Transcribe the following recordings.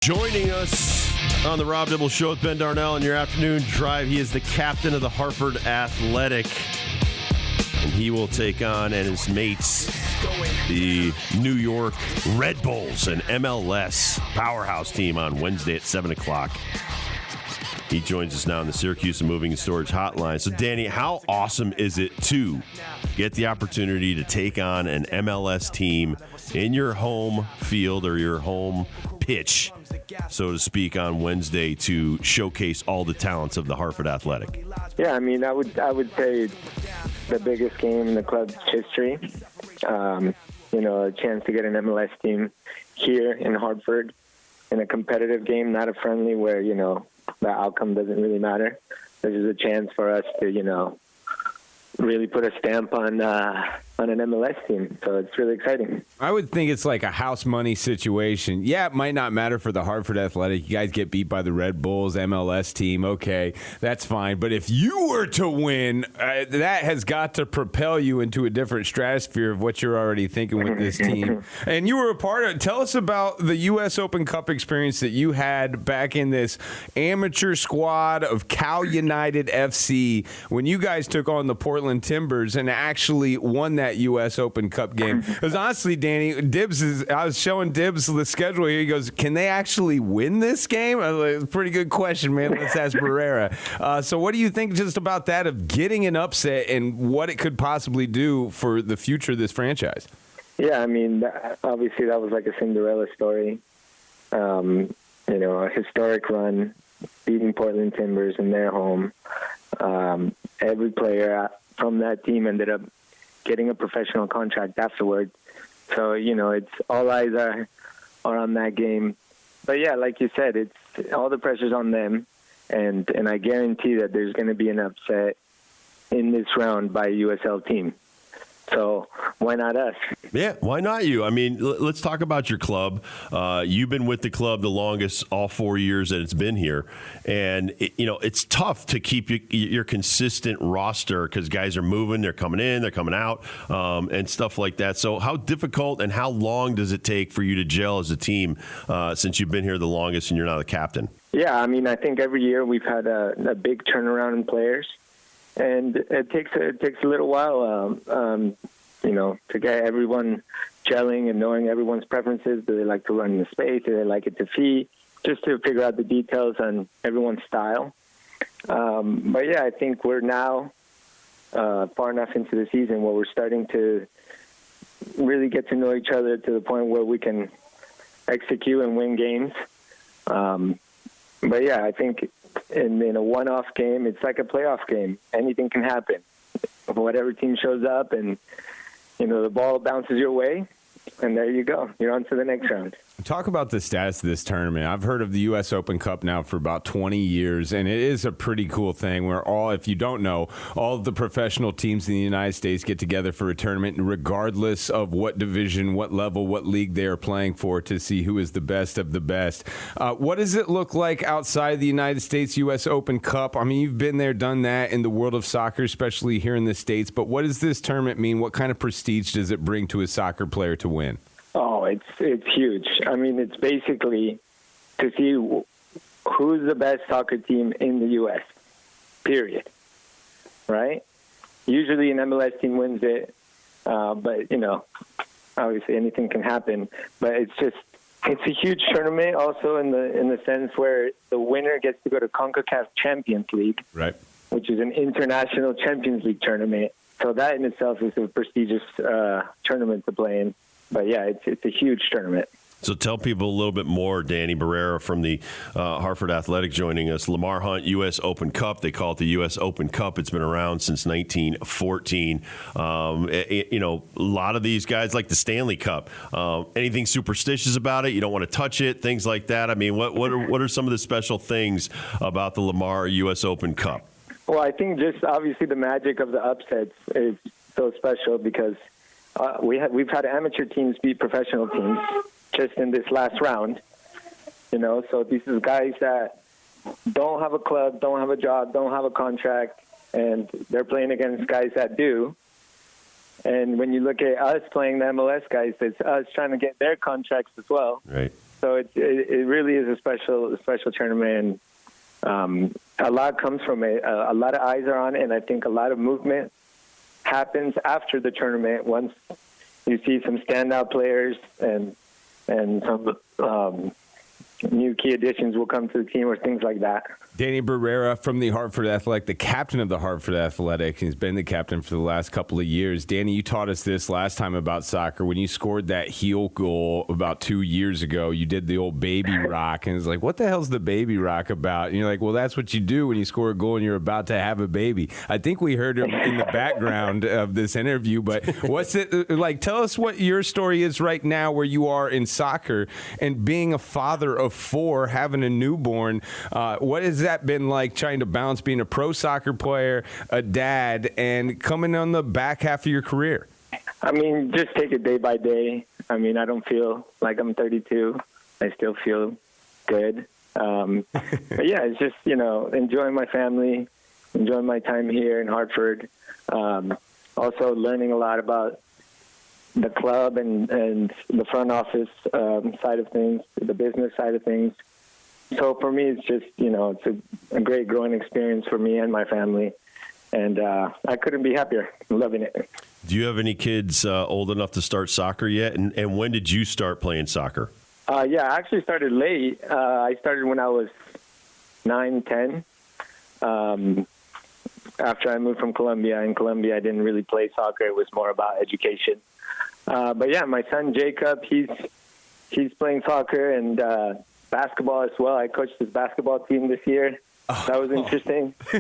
Joining us on the Rob Dibble Show with Ben Darnell in your afternoon drive, he is the captain of the Hartford Athletic, and he will take on and his mates the New York Red Bulls, an MLS powerhouse team, on Wednesday at 7 o'clock. He joins us now in the Syracuse Moving and Storage Hotline. So, Danny, how awesome is it to get the opportunity to take on an MLS team in your home field or your home pitch, so to speak, on Wednesday to showcase all the talents of the Hartford Athletic? Yeah, I mean, I would say it's the biggest game in the club's history. A chance to get an MLS team here in Hartford in a competitive game, not a friendly where, the outcome doesn't really matter. This is a chance for us to, really put a stamp on an MLS team. So it's really exciting. I would think it's like a house money situation. Yeah, it might not matter for the Hartford Athletic. You guys get beat by the Red Bulls, MLS team. Okay, that's fine. But if you were to win, that has got to propel you into a different stratosphere of what you're already thinking with this team. And you were a part of it. Tell us about the U.S. Open Cup experience that you had back in this amateur squad of Cal United FC when you guys took on the Portland Timbers and actually won that U.S. Open Cup game. Because honestly, Danny, I was showing Dibs the schedule here. He goes, can they actually win this game? I was like, pretty good question, man. Let's ask Barrera. So what do you think just about that, of getting an upset and what it could possibly do for the future of this franchise? Yeah, I mean, obviously that was like a Cinderella story. A historic run, beating Portland Timbers in their home. Every player from that team ended up getting a professional contract afterwards. So, it's all eyes are on that game. But yeah, like you said, it's all the pressure's on them. And I guarantee that there's going to be an upset in this round by a USL team. So why not us? Yeah, why not you? I mean, let's talk about your club. You've been with the club the longest, all 4 years that it's been here. And, it's tough to keep your consistent roster because guys are moving, they're coming in, they're coming out, and stuff like that. So how difficult and how long does it take for you to gel as a team since you've been here the longest and you're not the captain? Yeah, I mean, I think every year we've had a big turnaround in players. And it takes a little while, to get everyone gelling and knowing everyone's preferences. Do they like to run in the space? Do they like it to feed? Just to figure out the details on everyone's style. But yeah, I think we're now far enough into the season where we're starting to really get to know each other to the point where we can execute and win games. But yeah, I think in a one-off game, it's like a playoff game. Anything can happen. Whatever team shows up and, the ball bounces your way, and there you go. You're on to the next round. Talk about the status of this tournament. I've heard of the U.S. Open Cup now for about 20 years, and it is a pretty cool thing where if you don't know, all of the professional teams in the United States get together for a tournament, regardless of what division, what level, what league they are playing for, to see who is the best of the best. What does it look like outside the United States U.S. Open Cup? I mean, you've been there, done that in the world of soccer, especially here in the States, but what does this tournament mean? What kind of prestige does it bring to a soccer player to win? Oh, it's huge. I mean, it's basically to see who's the best soccer team in the U.S., period, right? Usually an MLS team wins it, but, obviously anything can happen. But it's a huge tournament also in the sense where the winner gets to go to CONCACAF Champions League, right, which is an international Champions League tournament. So that in itself is a prestigious tournament to play in. But, yeah, it's a huge tournament. So tell people a little bit more. Danny Barrera from the Hartford Athletic joining us. Lamar Hunt U.S. Open Cup. They call it the U.S. Open Cup. It's been around since 1914. A lot of these guys like the Stanley Cup. Anything superstitious about it? You don't want to touch it, things like that. I mean, what are some of the special things about the Lamar U.S. Open Cup? Well, I think just obviously the magic of the upsets is so special because we've had amateur teams beat professional teams just in this last round, so these are guys that don't have a club, don't have a job, don't have a contract, and they're playing against guys that do. And when you look at us playing the MLS guys, it's us trying to get their contracts as well. Right. So it really is a special tournament. And, a lot comes from it. A lot of eyes are on it, and I think a lot of movement happens after the tournament once you see some standout players and some new key additions will come to the team or things like that. Danny Barrera from the Hartford Athletic, the captain of the Hartford Athletic. He's been the captain for the last couple of years. Danny, you taught us this last time about soccer. When you scored that heel goal about 2 years ago, you did the old baby rock. And it's like, what the hell's the baby rock about? And you're like, well, that's what you do when you score a goal and you're about to have a baby. I think we heard him in the background of this interview. But what's it like? Tell us what your story is right now where you are in soccer and being a father of 4, having a newborn. What has that been like, trying to balance being a pro soccer player, a dad, and coming on the back half of your career? I mean, just take it day by day. I mean, I don't feel like I'm 32. I still feel good. But yeah, it's just, enjoying my family, enjoying my time here in Hartford. Also learning a lot about the club and the front office side of things, the business side of things. So for me, it's just, it's a great growing experience for me and my family. And I couldn't be happier. I'm loving it. Do you have any kids old enough to start soccer yet? And when did you start playing soccer? Yeah, I actually started late. I started when I was 9, 10. After I moved from Colombia. In Colombia, I didn't really play soccer. It was more about education. But yeah, my son Jacob, he's playing soccer and basketball as well. I coached his basketball team this year. That was interesting. I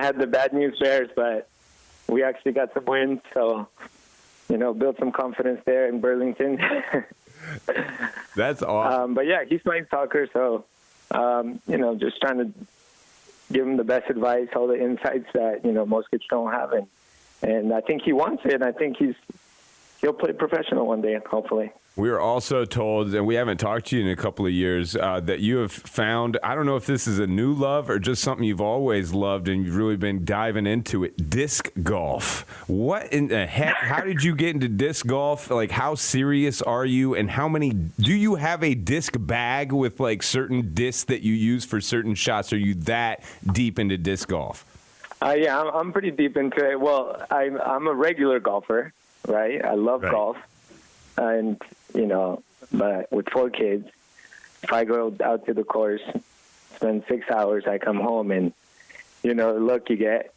had the bad news bears, but we actually got some wins. So, built some confidence there in Burlington. That's awesome. But yeah, he's playing soccer. So, just trying to give him the best advice, all the insights that, most kids don't have. And I think he wants it. And I think he'll play professional one day, hopefully. We were also told, and we haven't talked to you in a couple of years, that you have found, I don't know if this is a new love or just something you've always loved and you've really been diving into it, disc golf. What in the heck? How did you get into disc golf? Like, how serious are you? And do you have a disc bag with like certain discs that you use for certain shots? Are you that deep into disc golf? Yeah, I'm pretty deep into it. Well, I'm a regular golfer, right? I love golf. And, but with 4 kids, if I go out to the course, spend 6 hours, I come home and, the look you get.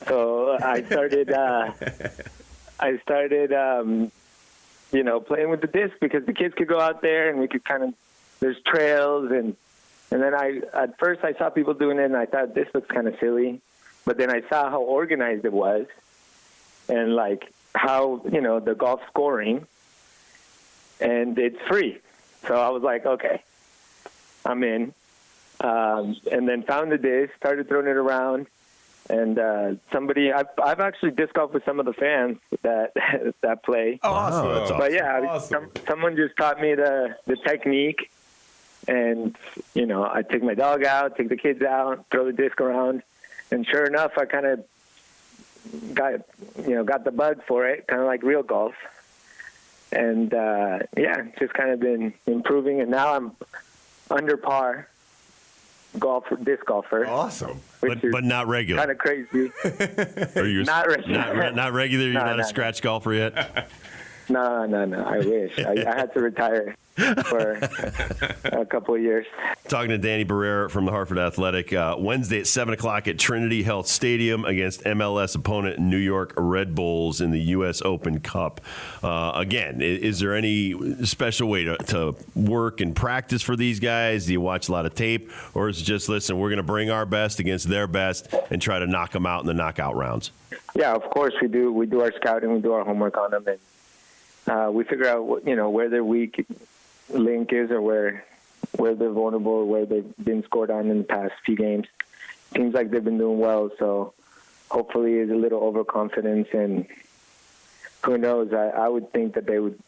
So I started, playing with the disc because the kids could go out there and we could there's trails. And then at first I saw people doing it and I thought this looks kind of silly. But then I saw how organized it was and like how, the golf scoring. And it's free. So I was like, okay, I'm in. And then found the disc, started throwing it around. And I've actually disc golfed with some of the fans that play. Awesome. That's awesome. But yeah, someone just taught me the technique. And, I take my dog out, take the kids out, throw the disc around. And sure enough, I kind of got the bug for it, kind of like real golf. And, just kind of been improving. And now I'm under par disc golfer. Awesome. But not regular. Kind of crazy. Or you're not regular. Not regular? You're not a scratch golfer yet? No. I wish. I had to retire for a couple of years. Talking to Danny Barrera from the Hartford Athletic. Wednesday at 7 o'clock at Trinity Health Stadium against MLS opponent New York Red Bulls in the U.S. Open Cup. Again, is there any special way to work and practice for these guys? Do you watch a lot of tape? Or is it just, listen, we're going to bring our best against their best and try to knock them out in the knockout rounds? Yeah, of course we do. We do our scouting. We do our homework on them. And we figure out where their weak link is or where they're vulnerable, where they've been scored on in the past few games. Seems like they've been doing well, so hopefully it's a little overconfidence, and who knows, I would think that they would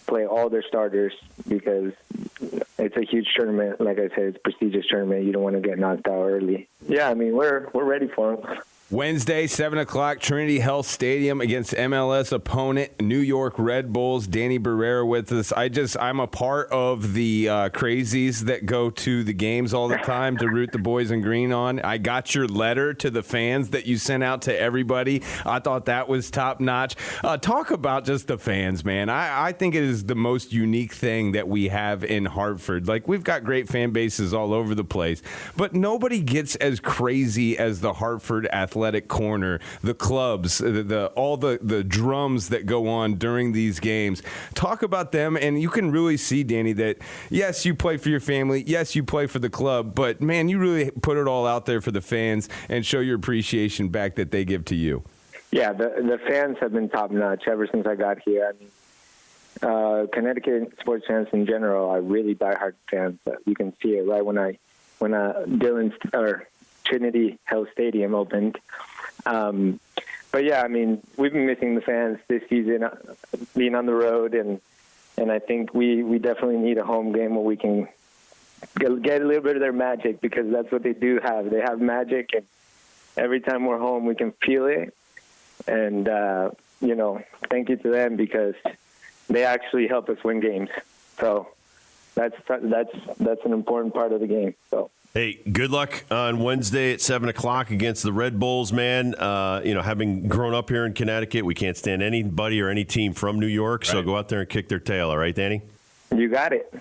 play all their starters because it's a huge tournament. Like I said, it's a prestigious tournament. You don't want to get knocked out early. Yeah, I mean, we're ready for them. Wednesday, 7 o'clock, Trinity Health Stadium against MLS opponent, New York Red Bulls. Danny Barrera with us. I'm a part of the crazies that go to the games all the time to root the boys in green on. I got your letter to the fans that you sent out to everybody. I thought that was top notch. Talk about just the fans, man. I think it is the most unique thing that we have in Hartford. Like, we've got great fan bases all over the place, but nobody gets as crazy as the Hartford Athletic Corner, the clubs, all the drums that go on during these games. Talk about them, and you can really see, Danny, that yes, you play for your family, yes, you play for the club, but man, you really put it all out there for the fans and show your appreciation back that they give to you. Yeah, the fans have been top notch ever since I got here. I mean, Connecticut sports fans in general are really diehard fans. You can see it right when Trinity Health Stadium opened. But yeah, I mean, we've been missing the fans this season, being on the road, and I think we definitely need a home game where we can get a little bit of their magic, because that's what they do have. They have magic, and every time we're home, we can feel it. And thank you to them, because they actually help us win games. So that's an important part of the game. So. Hey, good luck on Wednesday at 7 o'clock against the Red Bulls, man. Having grown up here in Connecticut, we can't stand anybody or any team from New York, so go out there and kick their tail, all right, Danny? You got it.